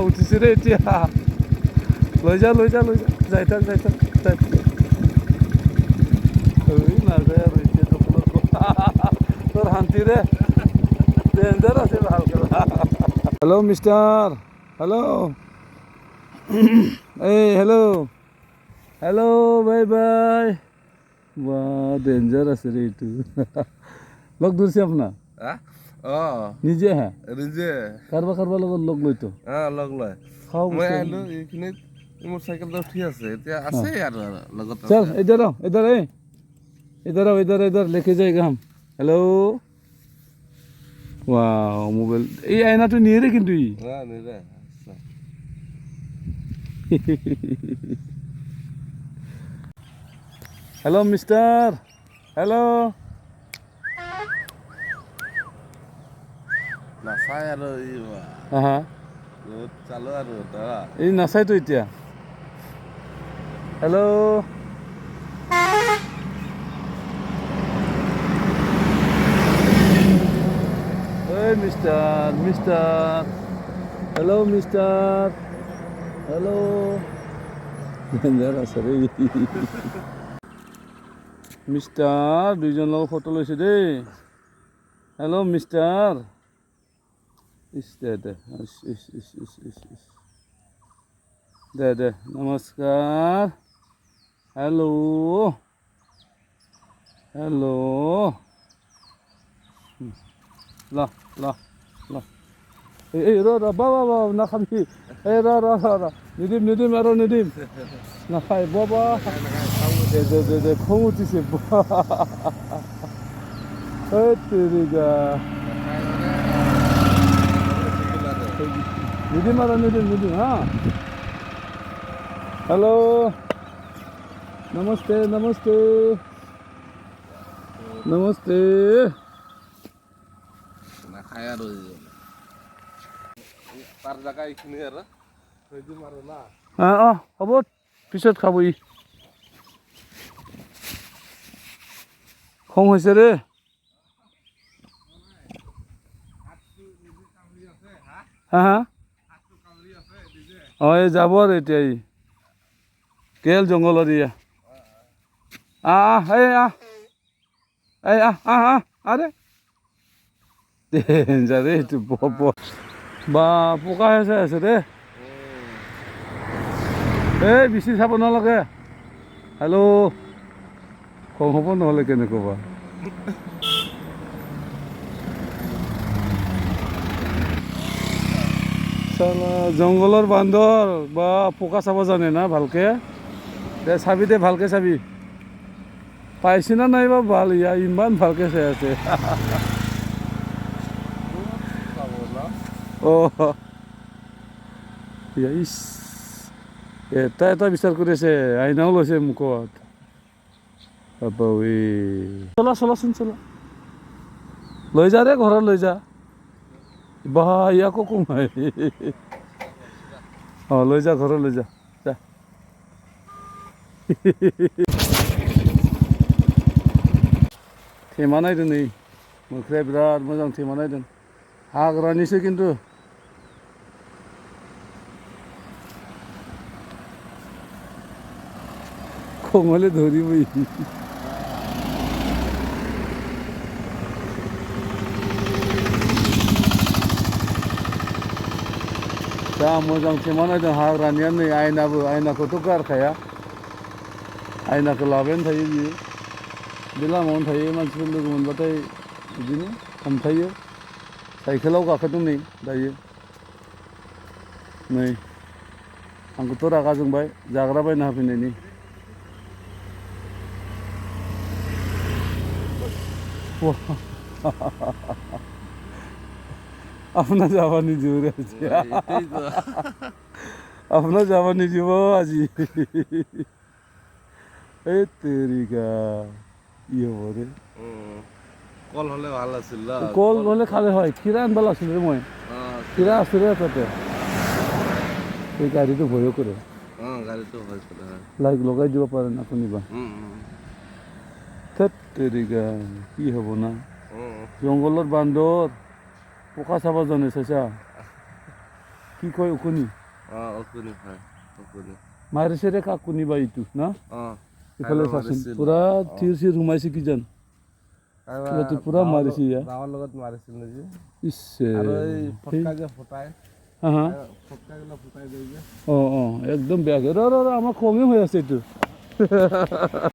উঠিছে দেই এতিয়া লৈ যা যাই থাক নাযায় আৰু এতিয়া তোৰ শান্তিৰে ডেঞ্জাৰ আছে ভালকে হেল্ল' মিষ্টাৰ হেল্ল' এই হেল্ল' বাই বাই বা ডেঞ্জাৰ আছে ৰে এইটো লগ ধৰিছে আপোনাৰ নিজে আহে নিজে কাৰোবাৰ লগত লগ লৈতো লগ লয় খাওঁ মই আহিলো এইখিনিত মোৰ চাইকেলটা উঠি আছে এতিয়া আছে আৰু লগত चल इधर आओ इधर लेके जाएगा हम हेलो वाह मोबाइल ये आईना तो नहीं रे किंतु নিৰে हेलो मिस्टर हेलो নাচাই আৰু हाँ চালো আৰু ধৰা ये नासाई तो इतना hello mister hello mister hello mister दुईजन लोग फोटो लैसे दे हेलो मिस्टर इस दे दे नमस्कार हेलो ला ए बा ना खाबि ए निदिम ना खाय बाबा दे खम उठिसे तेरिगा निदिम हाँ हेलो नमस्ते নাখায় আৰু তাৰ জাগা এইখিনি আৰু থৈ দিম আৰু না হ'ব পিছত খাব ই খং হৈছে ৰে হা এই যাব আৰু এতিয়া ই কেল জংঘলত ইয়া আরে ডেঞ্জার এইটো বা পোকা আছে দে এই বেছি চাব নালাগে হেল্ল' খং হ'ব নহ'লে কেনেকুৱা জংঘলৰ বান্দৰ বা পোকা চাব জানে না ভালকে দে চাবি দে ভালকে চাবি পাইছি না নাই বা ভাল ইয়া ইমান ভালকে চাই আছে ইস এটা বিচাৰ কৰি আছে আইনাও লৈছে মুখত চলাচোন লৈ যা ৰে ঘৰত লৈ যা বা ইয়াকো কমাই লৈ যা ঘৰত লৈ যা थेमा नायदों नै मोख्राया बिराद मोजां थेमा नायदों हाग्रानिसो खिन्थु खमाले धरिबो जा मोजां थेमा नायदों हाग्रानिया नै आयनाखौथ' गारखाया आयनाखौ लाबायानो थायो बियो बे लामायावनो थायो मानसिफोर लोगो मोनबाथाय बिदिनो हमथायो साइकेलाव गाखोदों नै दायो नै आंखौथ' रागा जोंबाय जाग्रा बायना होफैनायनि अपना जावा निदियो रे अपना जावा निदियो আজি এই তেৰিকা ই হ'ব ৰে কল হ'লে ভাল আছিল না কল হ'লে খালে হয় খিৰা আনব লাগিছিল ৰে মই খিৰা আছে ৰে তাতে এই গাড়ীটো ভয়ো কৰে গাড়ীটো ভয় কৰে লাইট লগাই দিব পাৰে না কোনোবা ধেত তেৰিকা কি হ'ব না জংঘলৰ বান্দৰ পোকা চাব জানে চাইছা কি কয় উকনি অকুনি হয় অকুনি মাৰিছে ৰে কাকুনি বা ইটো না ইফালে কাইবা চাচোন মাৰিছিল। পুৰা থিৰ চিৰ সোমাইছে কিজান ইয়াতে পুৰা মাৰিছে ইয়াত গাঁৱৰ লগত মাৰিছিল নেকি ইচ্ছে আৰু এই ফটকা যে ফুটাই হা হা ফটকাগিলা ফুটাই দিয়ে যে একদম বেয়া ৰ ৰ ৰ আমাৰ খঙে হৈ আছে এইটো